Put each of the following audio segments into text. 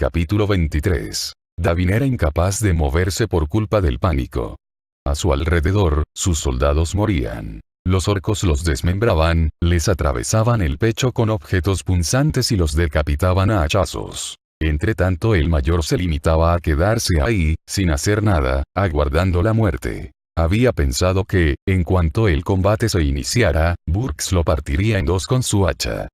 Capítulo 23. Davin era incapaz de moverse por culpa del pánico. A su alrededor, sus soldados morían. Los orcos los desmembraban, les atravesaban el pecho con objetos punzantes y los decapitaban a hachazos. Entretanto el mayor se limitaba a quedarse ahí, sin hacer nada, aguardando la muerte. Había pensado que, en cuanto el combate se iniciara, Burks lo partiría en dos con su hacha.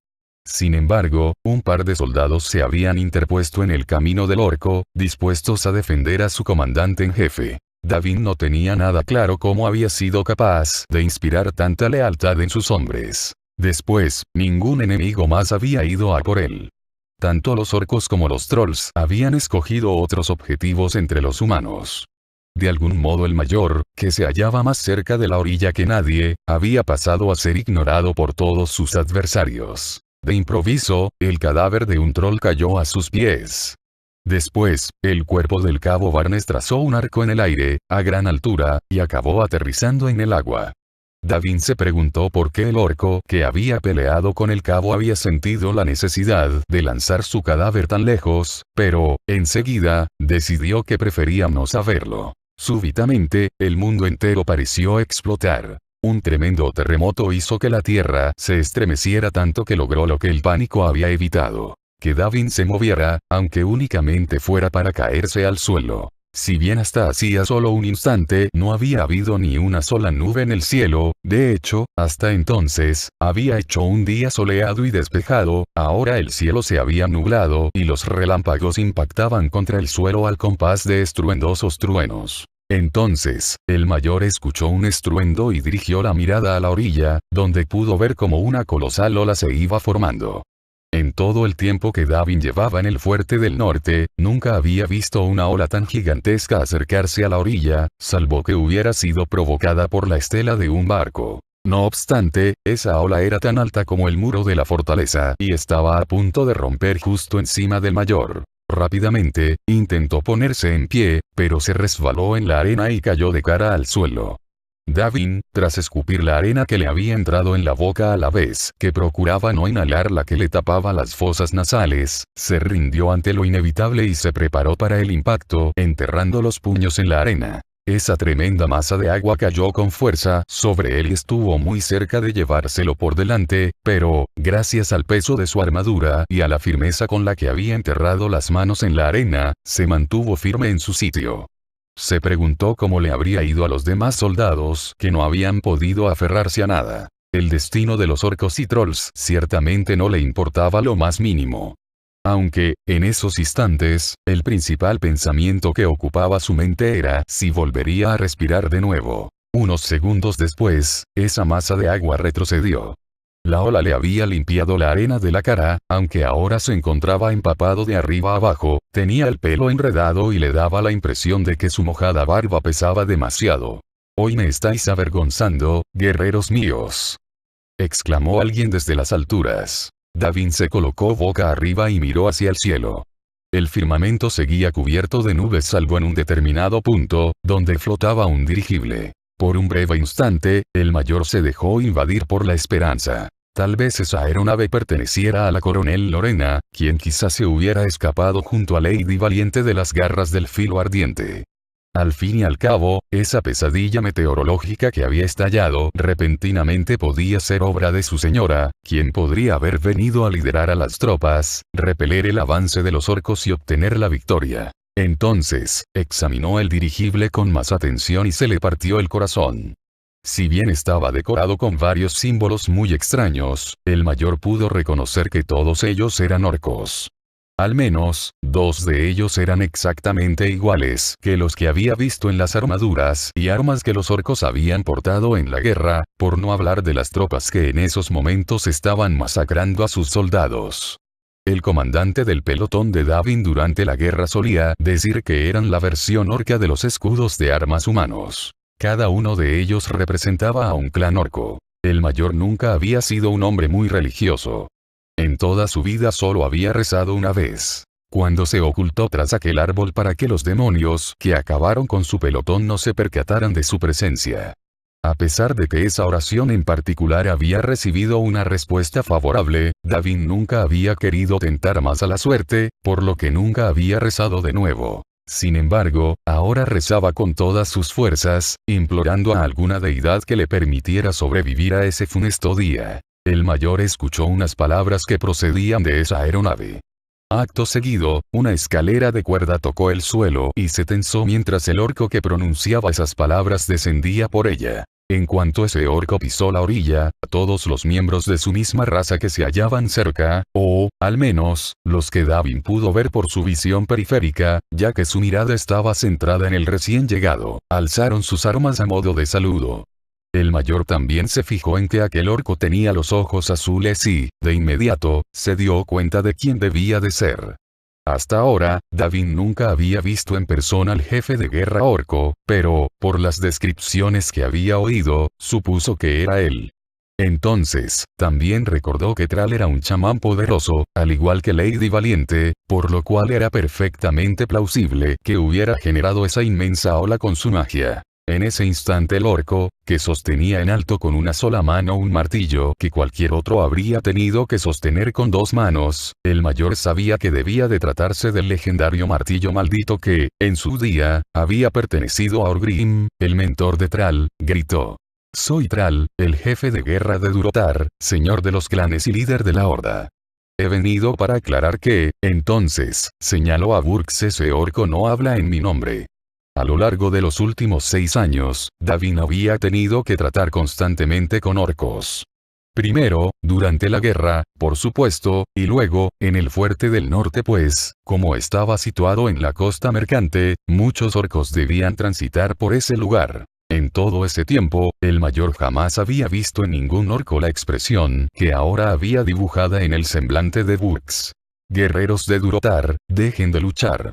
Sin embargo, un par de soldados se habían interpuesto en el camino del orco, dispuestos a defender a su comandante en jefe. Davin no tenía nada claro cómo había sido capaz de inspirar tanta lealtad en sus hombres. Después, ningún enemigo más había ido a por él. Tanto los orcos como los trolls habían escogido otros objetivos entre los humanos. De algún modo el mayor, que se hallaba más cerca de la orilla que nadie, había pasado a ser ignorado por todos sus adversarios. De improviso, el cadáver de un troll cayó a sus pies. Después, el cuerpo del cabo Barnes trazó un arco en el aire, a gran altura, y acabó aterrizando en el agua. Davin se preguntó por qué el orco que había peleado con el cabo había sentido la necesidad de lanzar su cadáver tan lejos, pero, enseguida, decidió que prefería no saberlo. Súbitamente, el mundo entero pareció explotar. Un tremendo terremoto hizo que la tierra se estremeciera tanto que logró lo que el pánico había evitado: que Davin se moviera, aunque únicamente fuera para caerse al suelo. Si bien hasta hacía solo un instante no había habido ni una sola nube en el cielo, de hecho, hasta entonces, había hecho un día soleado y despejado, ahora el cielo se había nublado y los relámpagos impactaban contra el suelo al compás de estruendosos truenos. Entonces, el mayor escuchó un estruendo y dirigió la mirada a la orilla, donde pudo ver cómo una colosal ola se iba formando. En todo el tiempo que Davin llevaba en el fuerte del norte, nunca había visto una ola tan gigantesca acercarse a la orilla, salvo que hubiera sido provocada por la estela de un barco. No obstante, esa ola era tan alta como el muro de la fortaleza y estaba a punto de romper justo encima del mayor. Rápidamente, intentó ponerse en pie, pero se resbaló en la arena y cayó de cara al suelo. Davin, tras escupir la arena que le había entrado en la boca a la vez que procuraba no inhalar la que le tapaba las fosas nasales, se rindió ante lo inevitable y se preparó para el impacto, enterrando los puños en la arena. Esa tremenda masa de agua cayó con fuerza sobre él y estuvo muy cerca de llevárselo por delante, pero, gracias al peso de su armadura y a la firmeza con la que había enterrado las manos en la arena, se mantuvo firme en su sitio. Se preguntó cómo le habría ido a los demás soldados que no habían podido aferrarse a nada. El destino de los orcos y trolls ciertamente no le importaba lo más mínimo. Aunque, en esos instantes, el principal pensamiento que ocupaba su mente era si volvería a respirar de nuevo. Unos segundos después, esa masa de agua retrocedió. La ola le había limpiado la arena de la cara, aunque ahora se encontraba empapado de arriba abajo, tenía el pelo enredado y le daba la impresión de que su mojada barba pesaba demasiado. «Hoy me estáis avergonzando, guerreros míos», exclamó alguien desde las alturas. Davin se colocó boca arriba y miró hacia el cielo. El firmamento seguía cubierto de nubes salvo en un determinado punto, donde flotaba un dirigible. Por un breve instante, el mayor se dejó invadir por la esperanza. Tal vez esa aeronave perteneciera a la coronel Lorena, quien quizás se hubiera escapado junto a Lady Valiente de las garras del filo ardiente. Al fin y al cabo, esa pesadilla meteorológica que había estallado repentinamente podía ser obra de su señora, quien podría haber venido a liderar a las tropas, repeler el avance de los orcos y obtener la victoria. Entonces, examinó el dirigible con más atención y se le partió el corazón. Si bien estaba decorado con varios símbolos muy extraños, el mayor pudo reconocer que todos ellos eran orcos. Al menos, dos de ellos eran exactamente iguales que los que había visto en las armaduras y armas que los orcos habían portado en la guerra, por no hablar de las tropas que en esos momentos estaban masacrando a sus soldados. El comandante del pelotón de Davin durante la guerra solía decir que eran la versión orca de los escudos de armas humanos. Cada uno de ellos representaba a un clan orco. El mayor nunca había sido un hombre muy religioso. En toda su vida solo había rezado una vez, cuando se ocultó tras aquel árbol para que los demonios que acabaron con su pelotón no se percataran de su presencia. A pesar de que esa oración en particular había recibido una respuesta favorable, Davin nunca había querido tentar más a la suerte, por lo que nunca había rezado de nuevo. Sin embargo, ahora rezaba con todas sus fuerzas, implorando a alguna deidad que le permitiera sobrevivir a ese funesto día. El mayor escuchó unas palabras que procedían de esa aeronave. Acto seguido, una escalera de cuerda tocó el suelo y se tensó mientras el orco que pronunciaba esas palabras descendía por ella. En cuanto ese orco pisó la orilla, todos los miembros de su misma raza que se hallaban cerca, o, al menos, los que Davin pudo ver por su visión periférica, ya que su mirada estaba centrada en el recién llegado, alzaron sus armas a modo de saludo. El mayor también se fijó en que aquel orco tenía los ojos azules y, de inmediato, se dio cuenta de quién debía de ser. Hasta ahora, Davin nunca había visto en persona al jefe de guerra orco, pero, por las descripciones que había oído, supuso que era él. Entonces, también recordó que Thrall era un chamán poderoso, al igual que Lady Valiente, por lo cual era perfectamente plausible que hubiera generado esa inmensa ola con su magia. En ese instante el orco, que sostenía en alto con una sola mano un martillo que cualquier otro habría tenido que sostener con dos manos, el mayor sabía que debía de tratarse del legendario martillo maldito que, en su día, había pertenecido a Orgrim, el mentor de Thrall, gritó. Soy Thrall, el jefe de guerra de Durotar, señor de los clanes y líder de la horda. He venido para aclarar que, entonces, señaló a Burks, ese orco no habla en mi nombre. A lo largo de los últimos 6 años, Davin había tenido que tratar constantemente con orcos. Primero, durante la guerra, por supuesto, y luego, en el fuerte del norte pues, como estaba situado en la costa mercante, muchos orcos debían transitar por ese lugar. En todo ese tiempo, el mayor jamás había visto en ningún orco la expresión que ahora había dibujada en el semblante de Burks. Guerreros de Durotar, dejen de luchar.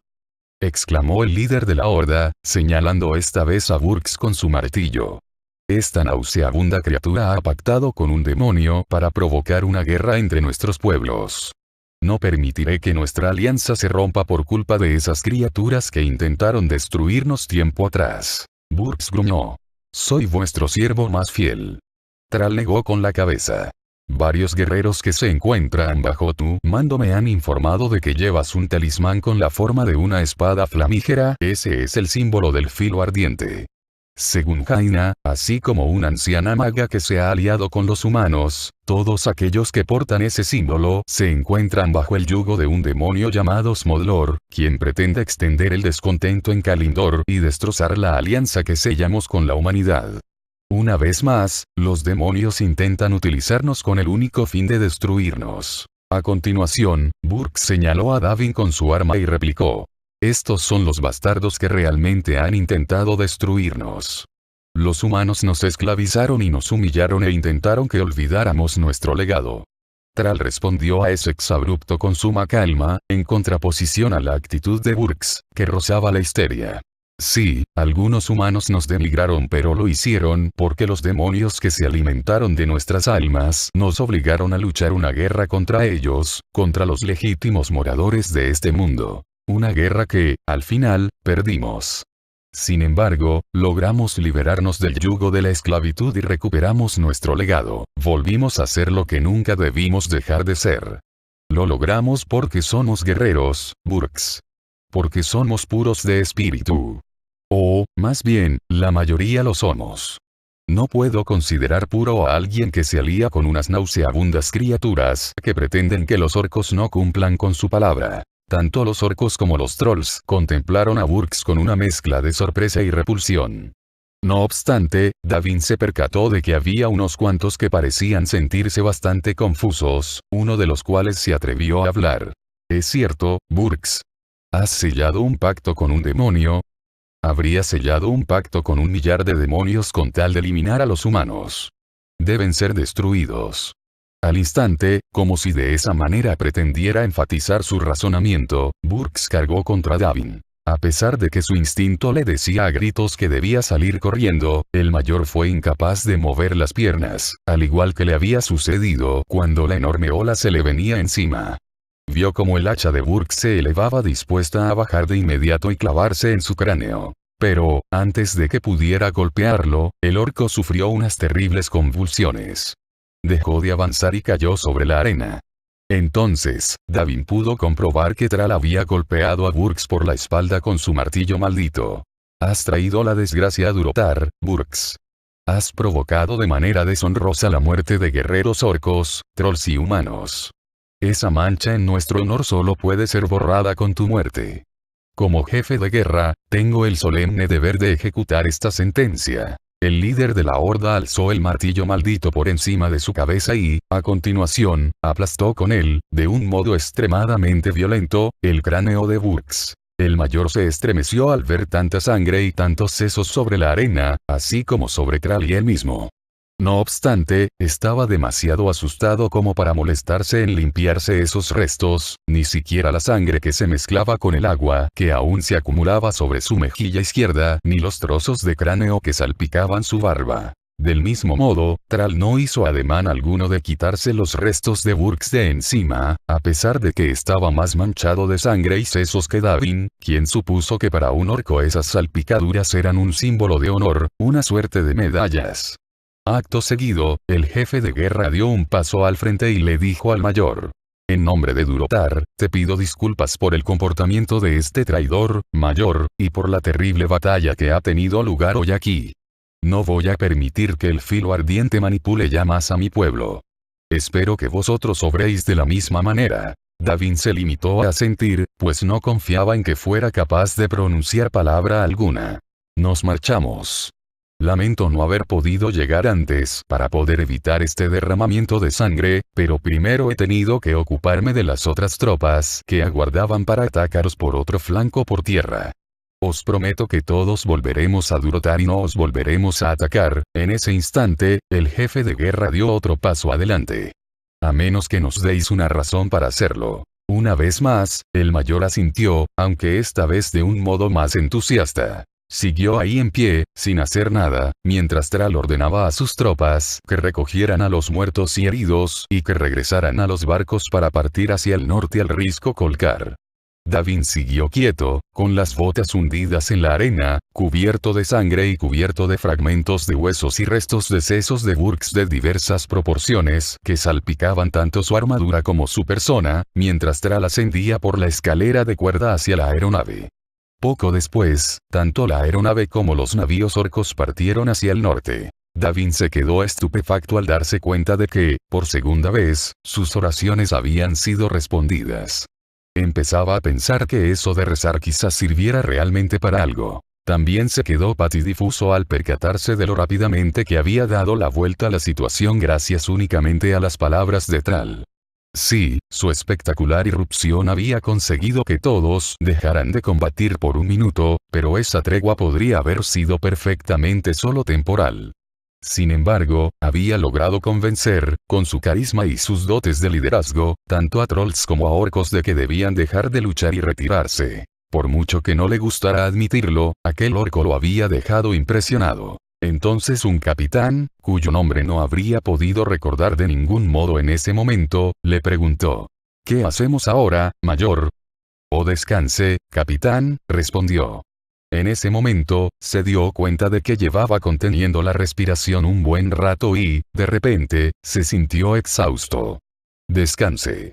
Exclamó el líder de la horda, señalando esta vez a Burks con su martillo. Esta nauseabunda criatura ha pactado con un demonio para provocar una guerra entre nuestros pueblos. No permitiré que nuestra alianza se rompa por culpa de esas criaturas que intentaron destruirnos tiempo atrás. Burks gruñó. Soy vuestro siervo más fiel. Thrall negó con la cabeza. Varios guerreros que se encuentran bajo tu mando me han informado de que llevas un talismán con la forma de una espada flamígera, ese es el símbolo del filo ardiente. Según Jaina, así como una anciana maga que se ha aliado con los humanos, todos aquellos que portan ese símbolo se encuentran bajo el yugo de un demonio llamado Smodlor, quien pretende extender el descontento en Kalimdor y destrozar la alianza que sellamos con la humanidad. Una vez más, los demonios intentan utilizarnos con el único fin de destruirnos. A continuación, Burks señaló a Davin con su arma y replicó. Estos son los bastardos que realmente han intentado destruirnos. Los humanos nos esclavizaron y nos humillaron e intentaron que olvidáramos nuestro legado. Thrall respondió a ese exabrupto con suma calma, en contraposición a la actitud de Burks, que rozaba la histeria. Sí, algunos humanos nos denigraron, pero lo hicieron porque los demonios que se alimentaron de nuestras almas nos obligaron a luchar una guerra contra ellos, contra los legítimos moradores de este mundo. Una guerra que, al final, perdimos. Sin embargo, logramos liberarnos del yugo de la esclavitud y recuperamos nuestro legado. Volvimos a ser lo que nunca debimos dejar de ser. Lo logramos porque somos guerreros, Burks. Porque somos puros de espíritu. O, más bien, la mayoría lo somos. No puedo considerar puro a alguien que se alía con unas nauseabundas criaturas que pretenden que los orcos no cumplan con su palabra. Tanto los orcos como los trolls contemplaron a Burks con una mezcla de sorpresa y repulsión. No obstante, Davin se percató de que había unos cuantos que parecían sentirse bastante confusos, uno de los cuales se atrevió a hablar. Es cierto, Burks. ¿Has sellado un pacto con un demonio? Habría sellado un pacto con un millar de demonios con tal de eliminar a los humanos. Deben ser destruidos. Al instante, como si de esa manera pretendiera enfatizar su razonamiento, Burks cargó contra Davin. A pesar de que su instinto le decía a gritos que debía salir corriendo, el mayor fue incapaz de mover las piernas, al igual que le había sucedido cuando la enorme ola se le venía encima. Vio como el hacha de Burks se elevaba dispuesta a bajar de inmediato y clavarse en su cráneo. Pero, antes de que pudiera golpearlo, el orco sufrió unas terribles convulsiones. Dejó de avanzar y cayó sobre la arena. Entonces, Davin pudo comprobar que Thrall había golpeado a Burks por la espalda con su martillo maldito. Has traído la desgracia a Durotar, Burks. Has provocado de manera deshonrosa la muerte de guerreros orcos, trolls y humanos. Esa mancha en nuestro honor solo puede ser borrada con tu muerte. Como jefe de guerra, tengo el solemne deber de ejecutar esta sentencia. El líder de la horda alzó el martillo maldito por encima de su cabeza y, a continuación, aplastó con él, de un modo extremadamente violento, el cráneo de Burks. El mayor se estremeció al ver tanta sangre y tantos sesos sobre la arena, así como sobre Thrall y él mismo. No obstante, estaba demasiado asustado como para molestarse en limpiarse esos restos, ni siquiera la sangre que se mezclaba con el agua que aún se acumulaba sobre su mejilla izquierda, ni los trozos de cráneo que salpicaban su barba. Del mismo modo, Thrall no hizo ademán alguno de quitarse los restos de Burks de encima, a pesar de que estaba más manchado de sangre y sesos que Davin, quien supuso que para un orco esas salpicaduras eran un símbolo de honor, una suerte de medallas. Acto seguido, el jefe de guerra dio un paso al frente y le dijo al mayor: en nombre de Durotar, te pido disculpas por el comportamiento de este traidor, mayor, y por la terrible batalla que ha tenido lugar hoy aquí. No voy a permitir que el filo ardiente manipule ya más a mi pueblo. Espero que vosotros obréis de la misma manera. Davin se limitó a asentir, pues no confiaba en que fuera capaz de pronunciar palabra alguna. Nos marchamos. Lamento no haber podido llegar antes para poder evitar este derramamiento de sangre, pero primero he tenido que ocuparme de las otras tropas que aguardaban para atacaros por otro flanco por tierra. Os prometo que todos volveremos a Durotar y no os volveremos a atacar. En ese instante, el jefe de guerra dio otro paso adelante. A menos que nos deis una razón para hacerlo. Una vez más, el mayor asintió, aunque esta vez de un modo más entusiasta. Siguió ahí en pie, sin hacer nada, mientras Thrall ordenaba a sus tropas que recogieran a los muertos y heridos y que regresaran a los barcos para partir hacia el norte al risco Kolkar. Davin siguió quieto, con las botas hundidas en la arena, cubierto de sangre y cubierto de fragmentos de huesos y restos de sesos de Burks de diversas proporciones que salpicaban tanto su armadura como su persona, mientras Thrall ascendía por la escalera de cuerda hacia la aeronave. Poco después, tanto la aeronave como los navíos orcos partieron hacia el norte. Davin se quedó estupefacto al darse cuenta de que, por segunda vez, sus oraciones habían sido respondidas. Empezaba a pensar que eso de rezar quizás sirviera realmente para algo. También se quedó patidifuso al percatarse de lo rápidamente que había dado la vuelta a la situación gracias únicamente a las palabras de Thrall. Sí, su espectacular irrupción había conseguido que todos dejaran de combatir por un minuto, pero esa tregua podría haber sido perfectamente solo temporal. Sin embargo, había logrado convencer, con su carisma y sus dotes de liderazgo, tanto a trolls como a orcos de que debían dejar de luchar y retirarse. Por mucho que no le gustara admitirlo, aquel orco lo había dejado impresionado. Entonces un capitán, cuyo nombre no habría podido recordar de ningún modo en ese momento, le preguntó: ¿qué hacemos ahora, mayor? Oh, descanse, capitán, respondió. En ese momento, se dio cuenta de que llevaba conteniendo la respiración un buen rato y, de repente, se sintió exhausto. Descanse.